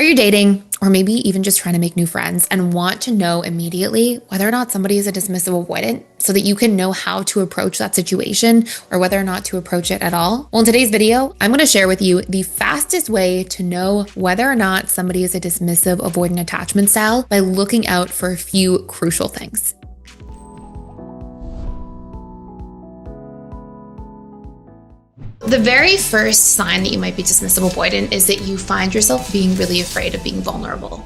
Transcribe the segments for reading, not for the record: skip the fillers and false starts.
Are you dating or maybe even just trying to make new friends and want to know immediately whether or not somebody is a dismissive avoidant so that you can know how to approach that situation or whether or not to approach it at all? Well, in today's video, I'm going to share with you the fastest way to know whether or not somebody is a dismissive avoidant attachment style by looking out for a few crucial things. The very first sign that you might be dismissive avoidant is that you find yourself being really afraid of being vulnerable.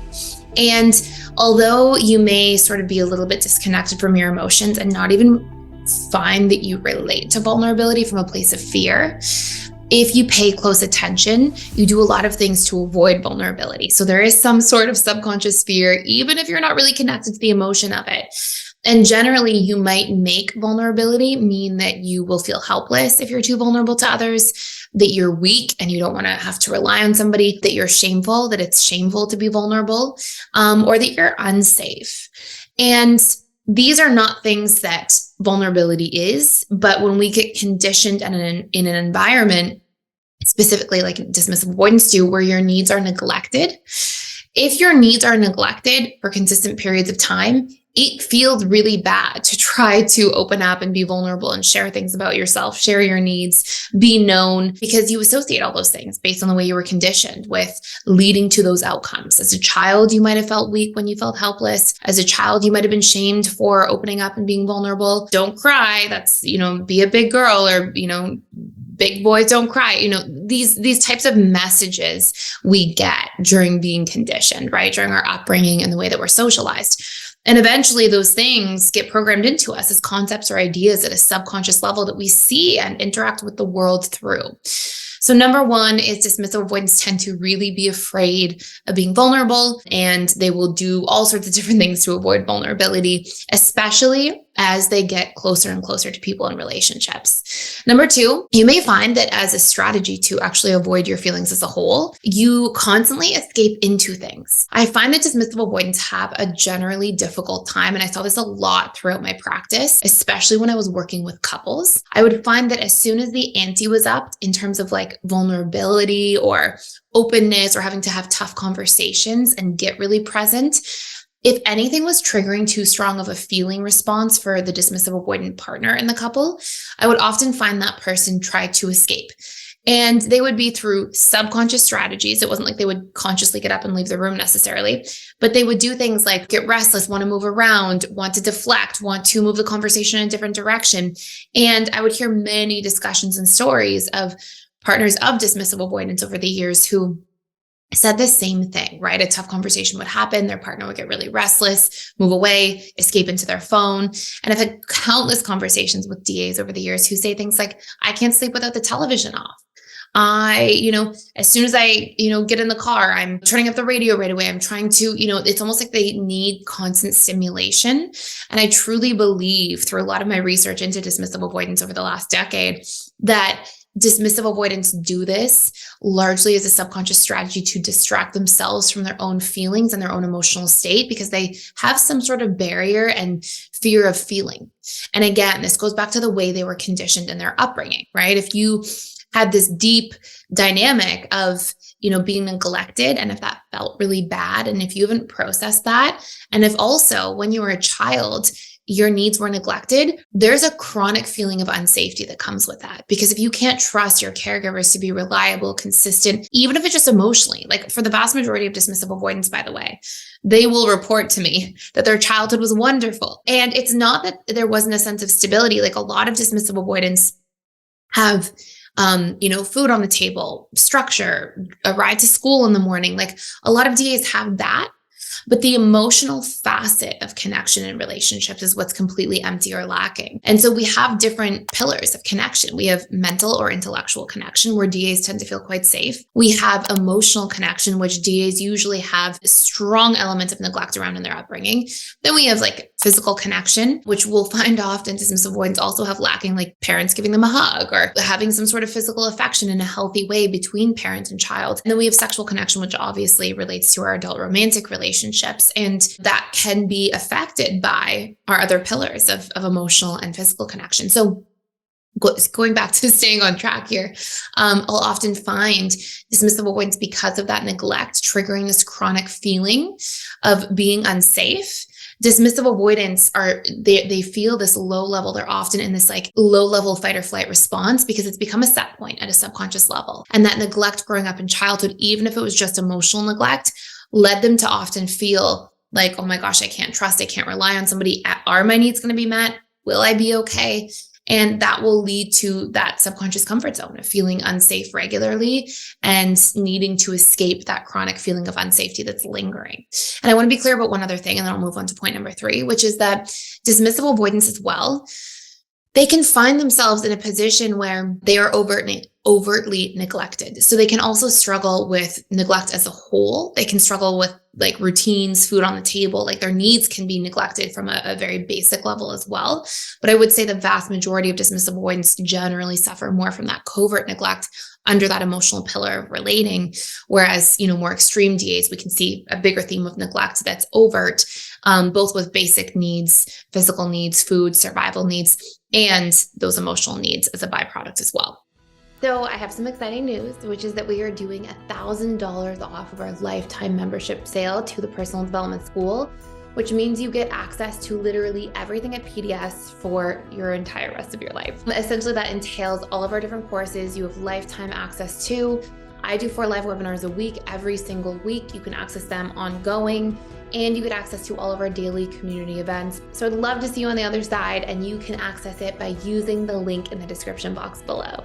And although you may sort of be a little bit disconnected from your emotions and not even find that you relate to vulnerability from a place of fear, if you pay close attention, you do a lot of things to avoid vulnerability. So there is some sort of subconscious fear, even if you're not really connected to the emotion of it. And generally, you might make vulnerability mean that you will feel helpless if you're too vulnerable to others, that you're weak and you don't want to have to rely on somebody, that you're shameful, that it's shameful to be vulnerable, or that you're unsafe. And these are not things that vulnerability is, but when we get conditioned in an environment, specifically like dismissive avoidance do, where your needs are neglected, if your needs are neglected for consistent periods of time, it feels really bad to try to open up and be vulnerable and share things about yourself, share your needs, be known, because you associate all those things based on the way you were conditioned with leading to those outcomes. As a child, you might have felt weak when you felt helpless. As a child, you might have been shamed for opening up and being vulnerable. Don't cry. That's, be a big girl, or, big boys don't cry. These types of messages we get during being conditioned, right? During our upbringing and the way that we're socialized. And eventually those things get programmed into us as concepts or ideas at a subconscious level that we see and interact with the world through. So number one is dismissive avoidants tend to really be afraid of being vulnerable, and they will do all sorts of different things to avoid vulnerability, especially as they get closer and closer to people in relationships. Number two, you may find that as a strategy to actually avoid your feelings as a whole, you constantly escape into things. I find that dismissive avoidants have a generally difficult time, and I saw this a lot throughout my practice, especially when I was working with couples. I would find that as soon as the ante was up in terms of like vulnerability or openness or having to have tough conversations and get really present, if anything was triggering too strong of a feeling response for the dismissive avoidant partner in the couple, I would often find that person try to escape. And they would be through subconscious strategies. It wasn't like they would consciously get up and leave the room necessarily, but they would do things like get restless, want to move around, want to deflect, want to move the conversation in a different direction. And I would hear many discussions and stories of partners of dismissive avoidance over the years who said the same thing, right? A tough conversation would happen. Their partner would get really restless, move away, escape into their phone. And I've had countless conversations with DAs over the years who say things like, I can't sleep without the television off. As soon as I, get in the car, I'm turning up the radio right away. I'm trying to, it's almost like they need constant stimulation. And I truly believe through a lot of my research into dismissive avoidance over the last decade that dismissive avoidants do this largely as a subconscious strategy to distract themselves from their own feelings and their own emotional state because they have some sort of barrier and fear of feeling. And again, this goes back to the way they were conditioned in their upbringing, right? If you had this deep dynamic of, being neglected, and if that felt really bad, and if you haven't processed that, and if also when you were a child, your needs were neglected, there's a chronic feeling of unsafety that comes with that. Because if you can't trust your caregivers to be reliable, consistent, even if it's just emotionally, like for the vast majority of dismissive avoidants, by the way, they will report to me that their childhood was wonderful. And it's not that there wasn't a sense of stability. Like a lot of dismissive avoidants have food on the table, structure, a ride to school in the morning. Like a lot of DAs have that, but the emotional facet of connection and relationships is what's completely empty or lacking. And so we have different pillars of connection. We have mental or intellectual connection, where DAs tend to feel quite safe. We have emotional connection, which DAs usually have strong elements of neglect around in their upbringing. Then we have like physical connection, which we'll find often dismissive avoidants also have lacking, like parents giving them a hug or having some sort of physical affection in a healthy way between parent and child. And then we have sexual connection, which obviously relates to our adult romantic relationships. And that can be affected by our other pillars of emotional and physical connection. So going back to staying on track here, I'll often find dismissive avoidance because of that neglect, triggering this chronic feeling of being unsafe. Dismissive avoidants they feel this low level. They're often in this like low level fight or flight response because it's become a set point at a subconscious level. And that neglect growing up in childhood, even if it was just emotional neglect, led them to often feel like, oh my gosh, I can't trust, I can't rely on somebody. Are my needs going to be met? Will I be okay? And that will lead to that subconscious comfort zone of feeling unsafe regularly and needing to escape that chronic feeling of unsafety that's lingering. And I want to be clear about one other thing, and then I'll move on to point number 3, which is that dismissive avoidance as well, they can find themselves in a position where they are overtly neglected. So they can also struggle with neglect as a whole. They can struggle with like routines, food on the table, like their needs can be neglected from a very basic level as well. But I would say the vast majority of dismissive avoidance generally suffer more from that covert neglect under that emotional pillar of relating. Whereas, more extreme DAs, we can see a bigger theme of neglect that's overt, both with basic needs, physical needs, food, survival needs, and those emotional needs as a byproduct as well. So I have some exciting news, which is that we are doing $1,000 off of our lifetime membership sale to the Personal Development School, which means you get access to literally everything at PDS for your entire rest of your life. Essentially, that entails all of our different courses you have lifetime access to. I do 4 live webinars a week, every single week. You can access them ongoing, and you get access to all of our daily community events. So I'd love to see you on the other side, and you can access it by using the link in the description box below.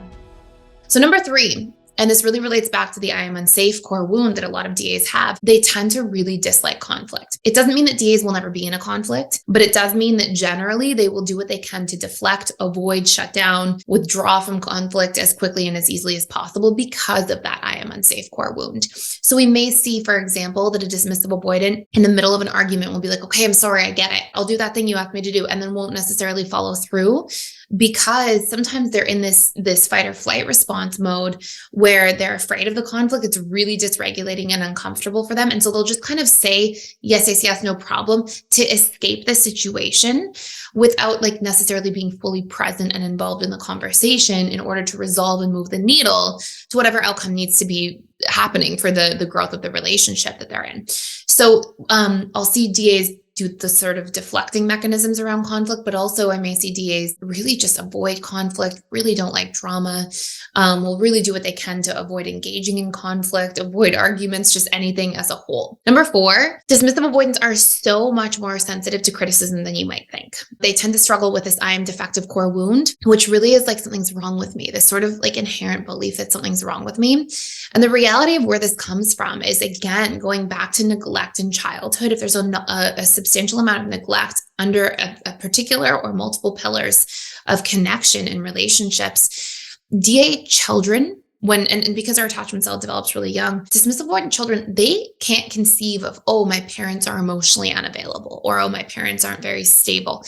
So number 3, and this really relates back to the I am unsafe core wound that a lot of DAs have, they tend to really dislike conflict. It doesn't mean that DAs will never be in a conflict, but it does mean that generally they will do what they can to deflect, avoid, shut down, withdraw from conflict as quickly and as easily as possible because of that I am unsafe core wound. So we may see, for example, that a dismissive avoidant in the middle of an argument will be like, okay, I'm sorry, I get it. I'll do that thing you asked me to do, and then won't necessarily follow through because sometimes they're in this fight or flight response mode where they're afraid of the conflict. It's really dysregulating and uncomfortable for them. And so they'll just kind of say, yes, yes, yes, no problem, to escape the situation without like necessarily being fully present and involved in the conversation in order to resolve and move the needle to whatever outcome needs to be happening for the growth of the relationship that they're in. So I'll see DAs do the sort of deflecting mechanisms around conflict, but also I may see DAs really just avoid conflict, really don't like drama, will really do what they can to avoid engaging in conflict, avoid arguments, just anything as a whole. Number 4, dismissive avoidants are so much more sensitive to criticism than you might think. They tend to struggle with this I am defective core wound, which really is like something's wrong with me, this sort of like inherent belief that something's wrong with me. And the reality of where this comes from is, again, going back to neglect in childhood. If there's a substantial amount of neglect under a particular or multiple pillars of connection in relationships, DA children, and because our attachment cell develops really young, dismissive avoidant children, they can't conceive of, oh, my parents are emotionally unavailable, or, oh, my parents aren't very stable.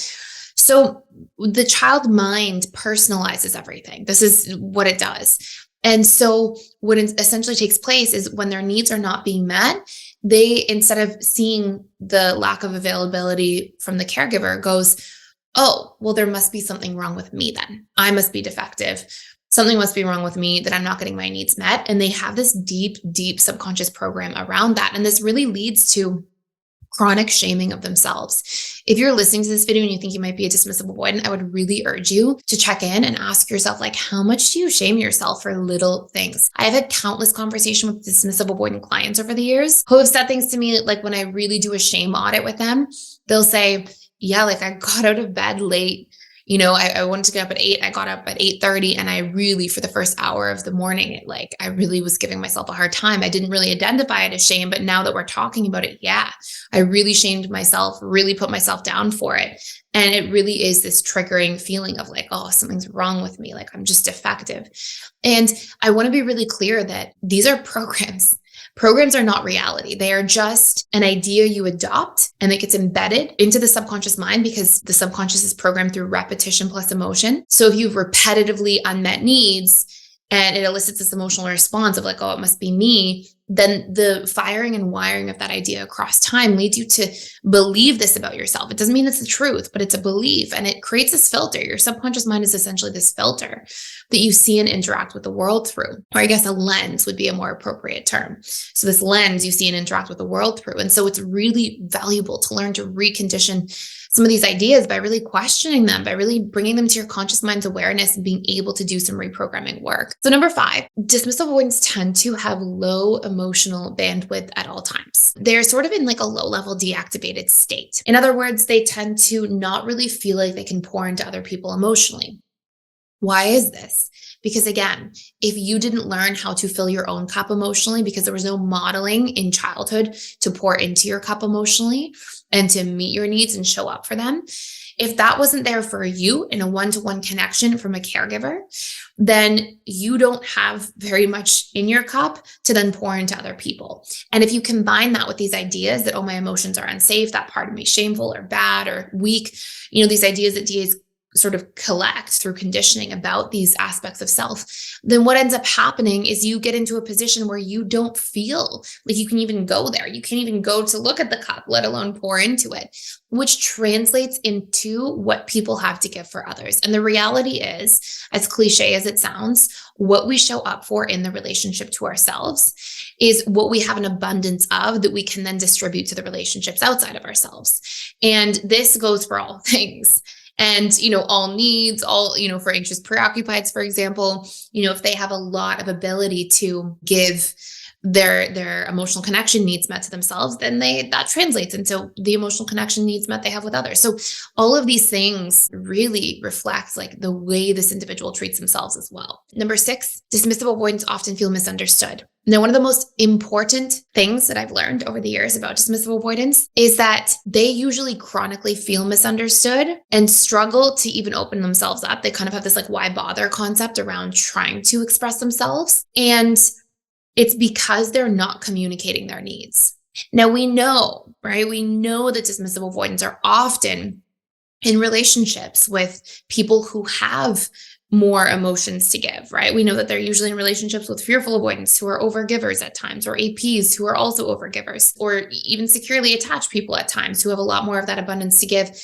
So the child mind personalizes everything. This is what it does. And so what essentially takes place is when their needs are not being met, they, instead of seeing the lack of availability from the caregiver, goes, oh, well, there must be something wrong with me then. I must be defective. Something must be wrong with me that I'm not getting my needs met. And they have this deep, deep subconscious program around that. And this really leads to chronic shaming of themselves. If you're listening to this video and you think you might be a dismissive avoidant, I would really urge you to check in and ask yourself, like, how much do you shame yourself for little things? I've had countless conversations with dismissive avoidant clients over the years who have said things to me, like when I really do a shame audit with them, they'll say, yeah, like I got out of bed late. I wanted to get up at 8. I got up at 8:30, and I really, for the first hour of the morning, I really was giving myself a hard time. I didn't really identify it as shame, but now that we're talking about it, yeah, I really shamed myself, really put myself down for it. And it really is this triggering feeling of like, oh, something's wrong with me. Like I'm just defective. And I want to be really clear that these are programs. Programs are not reality. They are just an idea you adopt, and it gets embedded into the subconscious mind because the subconscious is programmed through repetition plus emotion. So if you've repetitively unmet needs and it elicits this emotional response of like, oh, it must be me, then the firing and wiring of that idea across time leads you to believe this about yourself. It doesn't mean it's the truth, but it's a belief, and it creates this filter. Your subconscious mind is essentially this filter that you see and interact with the world through. Or I guess a lens would be a more appropriate term. So this lens you see and interact with the world through. And so it's really valuable to learn to recondition some of these ideas by really questioning them, by really bringing them to your conscious mind's awareness and being able to do some reprogramming work. So number 5, dismissive avoidants tend to have low emotional bandwidth at all times. They're sort of in like a low-level deactivated state. In other words, they tend to not really feel like they can pour into other people emotionally. Why is this? Because again, if you didn't learn how to fill your own cup emotionally, because there was no modeling in childhood to pour into your cup emotionally and to meet your needs and show up for them, if that wasn't there for you in a one-to-one connection from a caregiver, then you don't have very much in your cup to then pour into other people. And if you combine that with these ideas that, oh, my emotions are unsafe, that part of me shameful or bad or weak, these ideas that DAs sort of collect through conditioning about these aspects of self, then what ends up happening is you get into a position where you don't feel like you can even go there. You can't even go to look at the cup, let alone pour into it, which translates into what people have to give for others. And the reality is, as cliche as it sounds, what we show up for in the relationship to ourselves is what we have an abundance of that we can then distribute to the relationships outside of ourselves. And this goes for all things. And, all needs, for anxious preoccupieds, for example, if they have a lot of ability to give their emotional connection needs met to themselves, then that translates into the emotional connection needs met they have with others. So all of these things really reflect like the way this individual treats themselves as well. Number 6, dismissive avoidants often feel misunderstood. Now, one of the most important things that I've learned over the years about dismissive avoidance is that they usually chronically feel misunderstood and struggle to even open themselves up. They kind of have this like why bother concept around trying to express themselves. And it's because they're not communicating their needs. Now we know, right? We know that dismissive avoidants are often in relationships with people who have more emotions to give, right? We know that they're usually in relationships with fearful avoidants who are overgivers at times, or APs who are also overgivers, or even securely attached people at times who have a lot more of that abundance to give.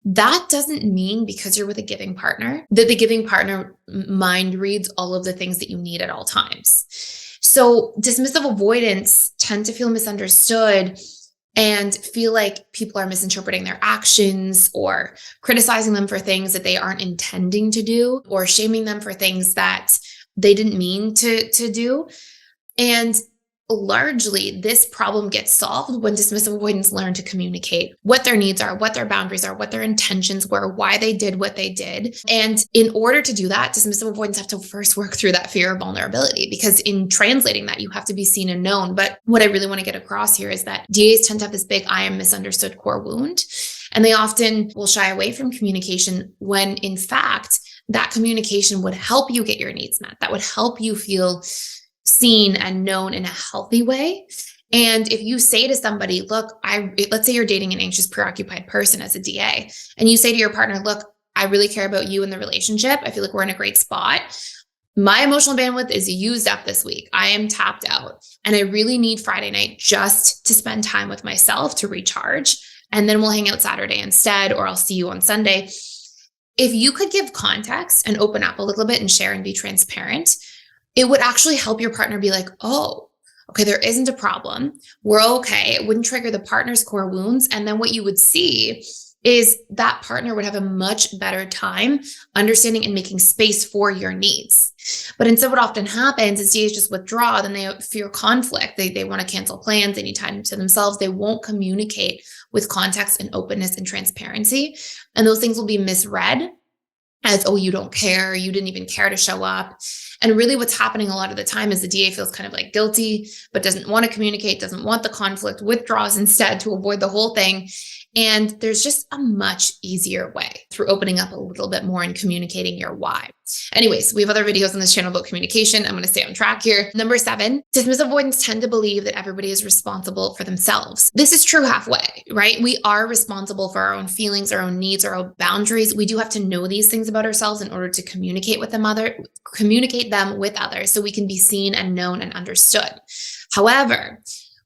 That doesn't mean because you're with a giving partner that the giving partner mind reads all of the things that you need at all times. So dismissive avoidants tend to feel misunderstood and feel like people are misinterpreting their actions or criticizing them for things that they aren't intending to do, or shaming them for things that they didn't mean to do. And largely, this problem gets solved when dismissive avoidants learn to communicate what their needs are, what their boundaries are, what their intentions were, why they did what they did. And in order to do that, dismissive avoidants have to first work through that fear of vulnerability, because in translating that, you have to be seen and known. But what I really want to get across here is that DAs tend to have this big I am misunderstood core wound, and they often will shy away from communication when in fact, that communication would help you get your needs met. That would help you feel seen and known in a healthy way. And if you say to somebody, look, let's say you're dating an anxious, preoccupied person as a DA, and you say to your partner, look, I really care about you in the relationship. I feel like we're in a great spot. My emotional bandwidth is used up this week. I am tapped out, and I really need Friday night just to spend time with myself to recharge. And then we'll hang out Saturday instead, or I'll see you on Sunday. If you could give context and open up a little bit and share and be transparent, it would actually help your partner be like, oh, okay, there isn't a problem. We're okay. It wouldn't trigger the partner's core wounds. And then what you would see is that partner would have a much better time understanding and making space for your needs. But instead, what often happens is DAs just withdraw, then they fear conflict. They want to cancel plans. They need time to themselves. They won't communicate with context and openness and transparency. And those things will be misread as, oh, you don't care, you didn't even care to show up. And really what's happening a lot of the time is the DA feels kind of like guilty, but doesn't want to communicate, doesn't want the conflict, withdraws instead to avoid the whole thing. And there's just a much easier way through opening up a little bit more and communicating your why. Anyways, we have other videos on this channel about communication. I'm going to stay on track here. Number 7, dismissive avoidants tend to believe that everybody is responsible for themselves. This is true halfway, right? We are responsible for our own feelings, our own needs, our own boundaries. We do have to know these things about ourselves in order to communicate them with others so we can be seen and known and understood. However,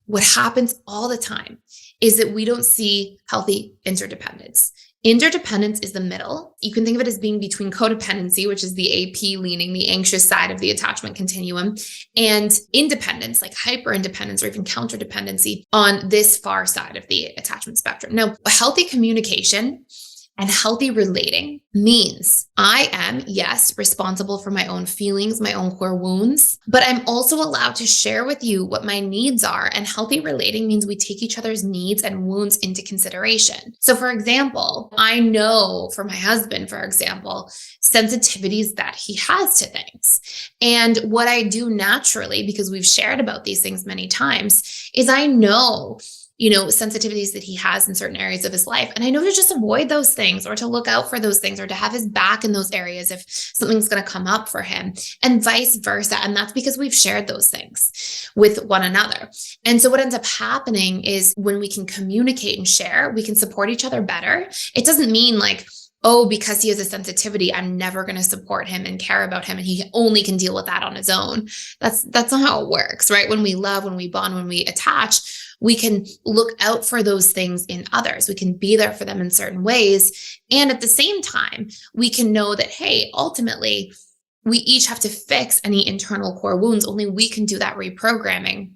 what happens all the time is that we don't see healthy interdependence. Interdependence is the middle. You can think of it as being between codependency, which is the AP leaning, the anxious side of the attachment continuum, and independence, like hyper independence or even counterdependency on this far side of the attachment spectrum. Now, healthy communication and healthy relating means I am, yes, responsible for my own feelings, my own core wounds, but I'm also allowed to share with you what my needs are. And healthy relating means we take each other's needs and wounds into consideration. So for example, I know for my husband, for example, sensitivities that he has to things. And what I do naturally, because we've shared about these things many times, is I know sensitivities that he has in certain areas of his life. And I know to just avoid those things or to look out for those things or to have his back in those areas if something's going to come up for him and vice versa. And that's because we've shared those things with one another. And so what ends up happening is when we can communicate and share, we can support each other better. It doesn't mean like, oh, because he has a sensitivity, I'm never going to support him and care about him and he only can deal with that on his own. That's not how it works, right? When we love, when we bond, when we attach, we can look out for those things in others. We can be there for them in certain ways. And at the same time, we can know that, hey, ultimately, we each have to fix any internal core wounds. Only we can do that reprogramming.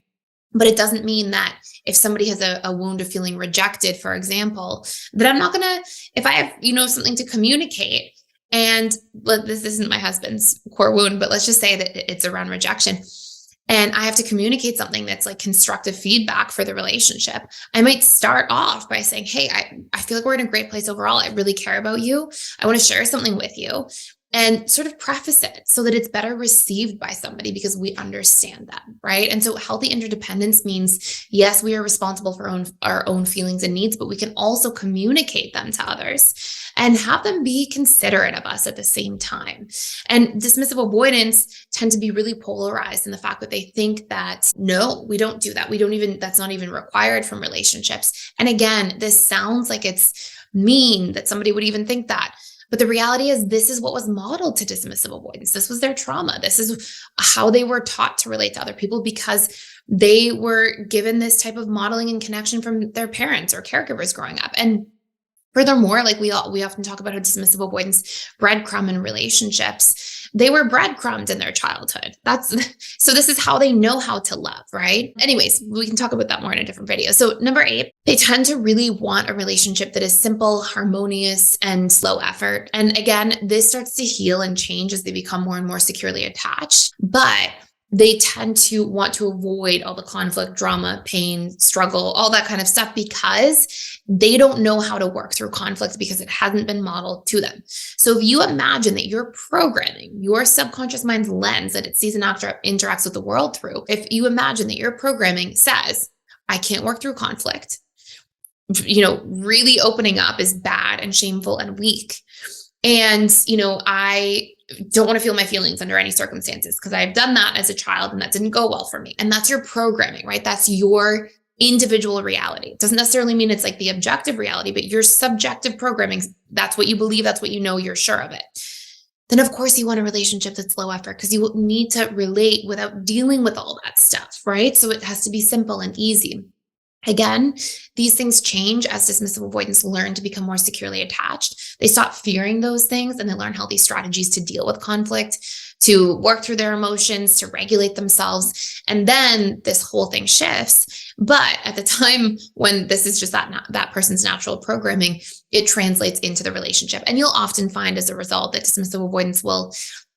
But it doesn't mean that if somebody has a wound of feeling rejected, for example, that I'm not going to, if I have, something to communicate, and this isn't my husband's core wound, but let's just say that it's around rejection. And I have to communicate something that's like constructive feedback for the relationship. I might start off by saying, hey, I feel like we're in a great place overall. I really care about you. I want to share something with you. And sort of preface it so that it's better received by somebody because we understand them, right? And so healthy interdependence means, yes, we are responsible for our own feelings and needs, but we can also communicate them to others and have them be considerate of us at the same time. And dismissive avoidants tend to be really polarized in the fact that they think that, no, we don't do that. That's not even required from relationships. And again, this sounds like it's mean that somebody would even think that. But the reality is this is what was modeled to dismissive avoidants. This was their trauma. This is how they were taught to relate to other people because they were given this type of modeling and connection from their parents or caregivers growing up. And furthermore, like we often talk about how dismissive avoidance breadcrumb in relationships. They were breadcrumbed in their childhood. So this is how they know how to love, right? Anyways, we can talk about that more in a different video. So number 8, they tend to really want a relationship that is simple, harmonious, and low effort. And again, this starts to heal and change as they become more and more securely attached. But they tend to want to avoid all the conflict, drama, pain, struggle, all that kind of stuff because they don't know how to work through conflict because it hasn't been modeled to them. So if you imagine that you're programming your subconscious mind's lens that it sees and interacts with the world through, if you imagine that your programming says, I can't work through conflict, really opening up is bad and shameful and weak. And, I don't want to feel my feelings under any circumstances because I've done that as a child and that didn't go well for me. And that's your programming, right? That's your individual reality. It doesn't necessarily mean it's like the objective reality, but your subjective programming, that's what you believe, that's what you know, you're sure of it. Then of course you want a relationship that's low effort because you need to relate without dealing with all that stuff, right? So it has to be simple and easy. Again, these things change as dismissive avoidants learn to become more securely attached. They stop fearing those things and they learn healthy strategies to deal with conflict, to work through their emotions, to regulate themselves. And then this whole thing shifts. But at the time when this is just that person's natural programming, it translates into the relationship. And you'll often find as a result that dismissive avoidance will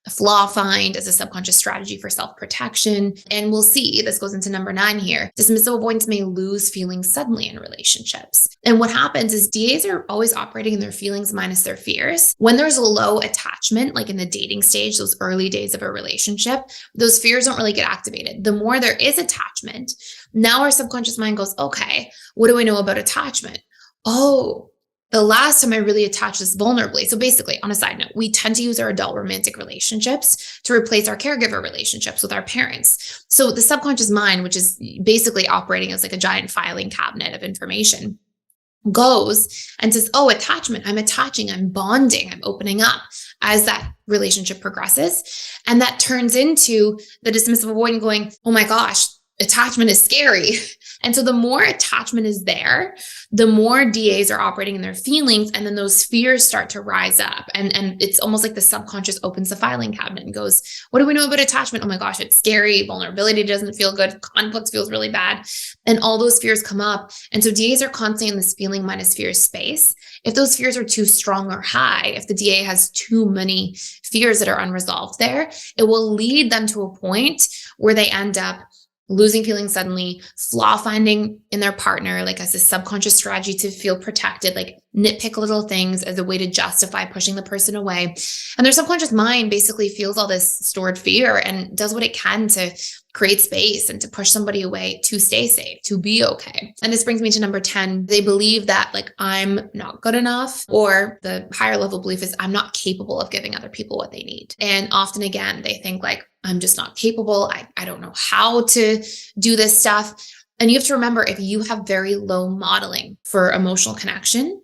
flaw find as a subconscious strategy for self-protection. And we'll see, this goes into number 9 here, dismissive avoidants may lose feelings suddenly in relationships. And what happens is DAs are always operating in their feelings minus their fears. When there's a low attachment, like in the dating stage, those early days of a relationship, those fears don't really get activated. The more there is attachment, now our subconscious mind goes, okay, what do I know about attachment? Oh, the last time I really attached this vulnerably. So basically, on a side note, we tend to use our adult romantic relationships to replace our caregiver relationships with our parents. So the subconscious mind, which is basically operating as like a giant filing cabinet of information, goes and says, oh, attachment, I'm attaching, I'm bonding, I'm opening up as that relationship progresses. And that turns into the dismissive avoidant going, oh my gosh, attachment is scary. And so the more attachment is there, the more DAs are operating in their feelings. And then those fears start to rise up. And it's almost like the subconscious opens the filing cabinet and goes, what do we know about attachment? Oh my gosh, it's scary. Vulnerability doesn't feel good. Conflict feels really bad. And all those fears come up. And so DAs are constantly in this feeling minus fear space. If those fears are too strong or high, if the DA has too many fears that are unresolved there, it will lead them to a point where they end up losing feelings suddenly, flaw finding in their partner, like as a subconscious strategy to feel protected, like nitpick little things as a way to justify pushing the person away. And their subconscious mind basically feels all this stored fear and does what it can to create space and to push somebody away to stay safe, to be okay. And this brings me to number 10. They believe that like I'm not good enough, or the higher level belief is I'm not capable of giving other people what they need. And often again, they think like I'm just not capable. I don't know how to do this stuff. And you have to remember, if you have very low modeling for emotional connection,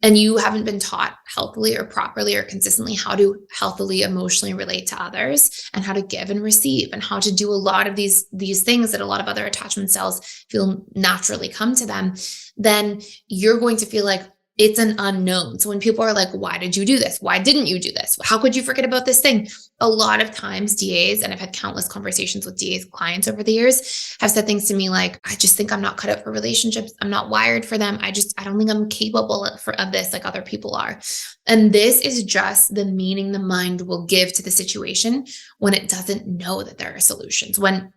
and you haven't been taught healthily or properly or consistently how to healthily emotionally relate to others and how to give and receive and how to do a lot of these things that a lot of other attachment styles feel naturally come to them, then you're going to feel like it's an unknown. So when people are like, why did you do this? Why didn't you do this? How could you forget about this thing? A lot of times DAs, and I've had countless conversations with DAs clients over the years, have said things to me like, I just think I'm not cut out for relationships. I'm not wired for them. I don't think I'm capable of this like other people are. And this is just the meaning the mind will give to the situation when it doesn't know that there are solutions. When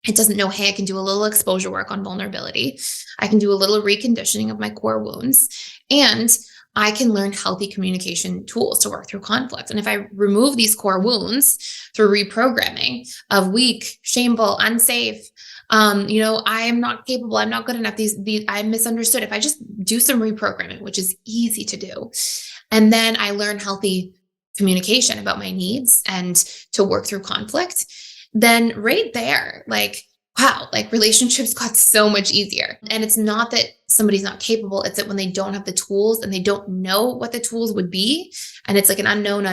it doesn't know, hey, I can do a little exposure work on vulnerability. I can do a little reconditioning of my core wounds, and I can learn healthy communication tools to work through conflict. And if I remove these core wounds through reprogramming of weak, shameful, unsafe, I am not capable, I'm not good enough, I'm misunderstood. If I just do some reprogramming, which is easy to do, and then I learn healthy communication about my needs and to work through conflict, then right there, like, wow, like relationships got so much easier. And it's not that somebody's not capable. It's that when they don't have the tools and they don't know what the tools would be, and it's like an unknown,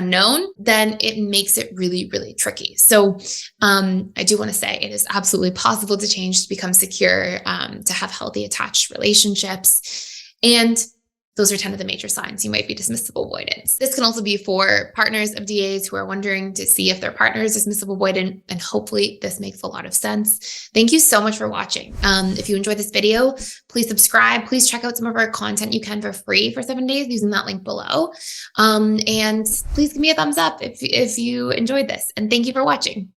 then it makes it really, really tricky. So I do want to say it is absolutely possible to change, to become secure, to have healthy attached relationships. And those are 10 of the major signs you might be dismissive avoidant. This can also be for partners of DAs who are wondering to see if their partner is dismissive avoidant, and hopefully this makes a lot of sense. Thank you so much for watching. If you enjoyed this video, please subscribe. Please check out some of our content you can for free for 7 days using that link below. And please give me a thumbs up if you enjoyed this. And thank you for watching.